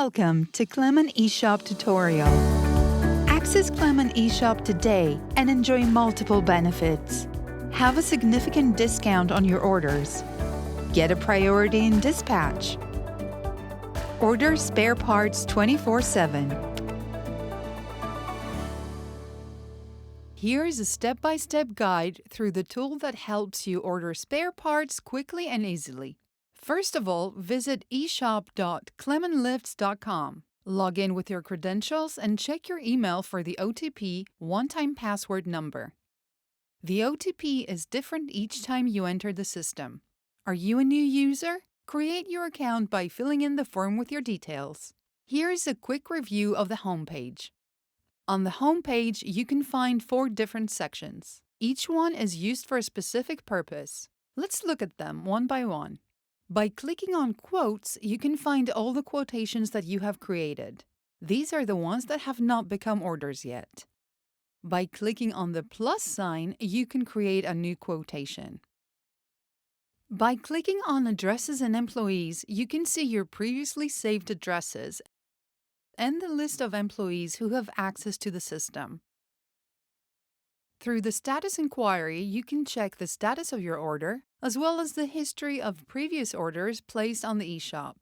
Welcome to KLEEMANN e-shop tutorial. Access KLEEMANN e-shop today and enjoy multiple benefits. Have a significant discount on your orders. Get a priority in dispatch. Order spare parts 24/7. Here is a step-by-step guide through the tool that helps you order spare parts quickly and easily. First of all, visit e-shop.KLEEMANNLIFTS.com. Log in with your credentials and check your email for the OTP one-time password number. The OTP is different each time you enter the system. Are you a new user? Create your account by filling in the form with your details. Here is a quick review of the homepage. On the homepage, you can find 4 different sections. Each one is used for a specific purpose. Let's look at them one by one. By clicking on Quotes, you can find all the quotations that you have created. These are the ones that have not become orders yet. By clicking on the plus sign, you can create a new quotation. By clicking on Addresses and Employees, you can see your previously saved addresses and the list of employees who have access to the system. Through the status inquiry, you can check the status of your order, as well as the history of previous orders placed on the eShop.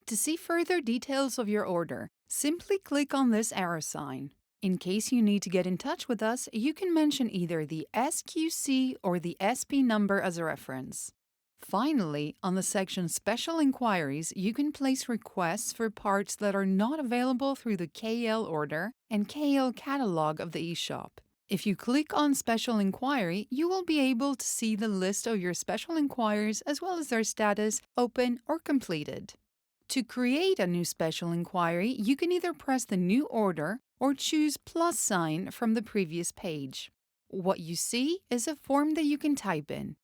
To see further details of your order, simply click on this arrow sign. In case you need to get in touch with us, you can mention either the SQC or the SP number as a reference. Finally, on the section Special Inquiries, you can place requests for parts that are not available through the KL order and KL catalog of the eShop. If you click on Special Inquiry, you will be able to see the list of your special inquiries as well as their status, open or completed. To create a new special inquiry, you can either press the New Order or choose plus sign from the previous page. What you see is a form that you can type in.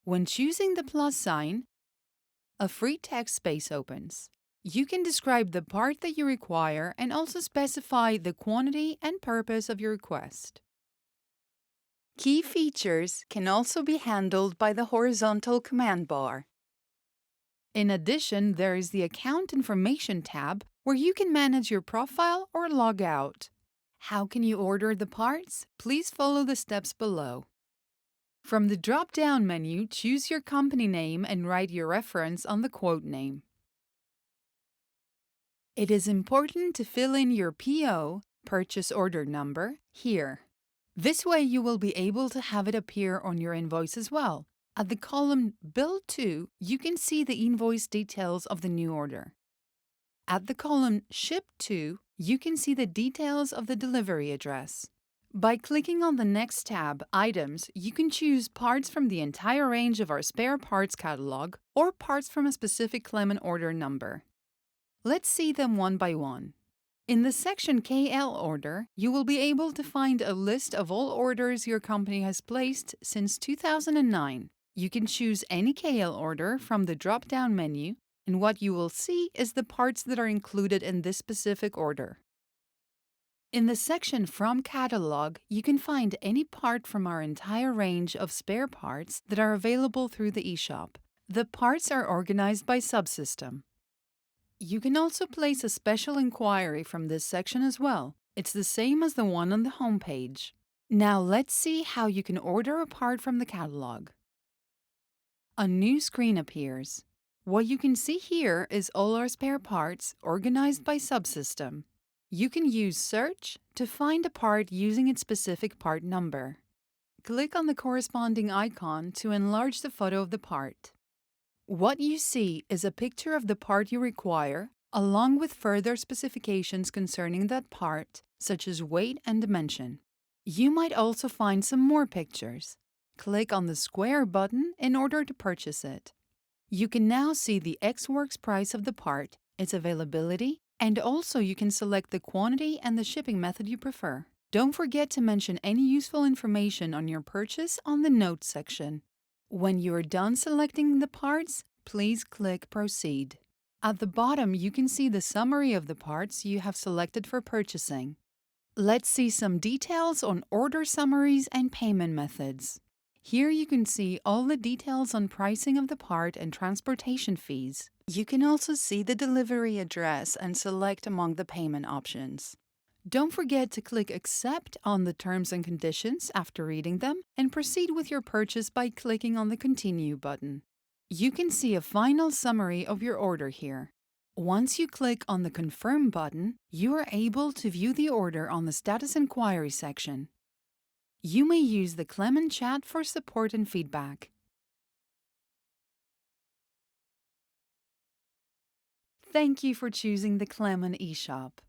When choosing the plus sign, a free text space opens. You can describe the part that you require and also specify the quantity and purpose of your request. Key features can also be handled by the horizontal command bar. In addition, there is the Account Information tab where you can manage your profile or log out. How can you order the parts? Please follow the steps below. From the drop-down menu, choose your company name and write your reference on the quote name. It is important to fill in your PO, purchase order number, here. This way you will be able to have it appear on your invoice as well. At the column Bill To, you can see the invoice details of the new order. At the column Ship To, you can see the details of the delivery address. By clicking on the next tab, Items, you can choose parts from the entire range of our spare parts catalog or parts from a specific KLEEMANN order number. Let's see them one by one. In the section KL Order, you will be able to find a list of all orders your company has placed since 2009. You can choose any KL order from the drop-down menu, and what you will see is the parts that are included in this specific order. In the section From Catalog, you can find any part from our entire range of spare parts that are available through the eShop. The parts are organized by subsystem. You can also place a special inquiry from this section as well. It's the same as the one on the home page. Now let's see how you can order a part from the catalog. A new screen appears. What you can see here is all our spare parts organized by subsystem. You can use Search to find a part using its specific part number. Click on the corresponding icon to enlarge the photo of the part. What you see is a picture of the part you require, along with further specifications concerning that part, such as weight and dimension. You might also find some more pictures. Click on the square button in order to purchase it. You can now see the ex-works price of the part, its availability, and also you can select the quantity and the shipping method you prefer. Don't forget to mention any useful information on your purchase on the Notes section. When you are done selecting the parts, please click Proceed. At the bottom, you can see the summary of the parts you have selected for purchasing. Let's see some details on order summaries and payment methods. Here you can see all the details on pricing of the part and transportation fees. You can also see the delivery address and select among the payment options. Don't forget to click Accept on the terms and conditions after reading them and proceed with your purchase by clicking on the Continue button. You can see a final summary of your order here. Once you click on the Confirm button, you are able to view the order on the Status Inquiry section. You may use the KLEEMANN chat for support and feedback. Thank you for choosing the KLEEMANN e-shop.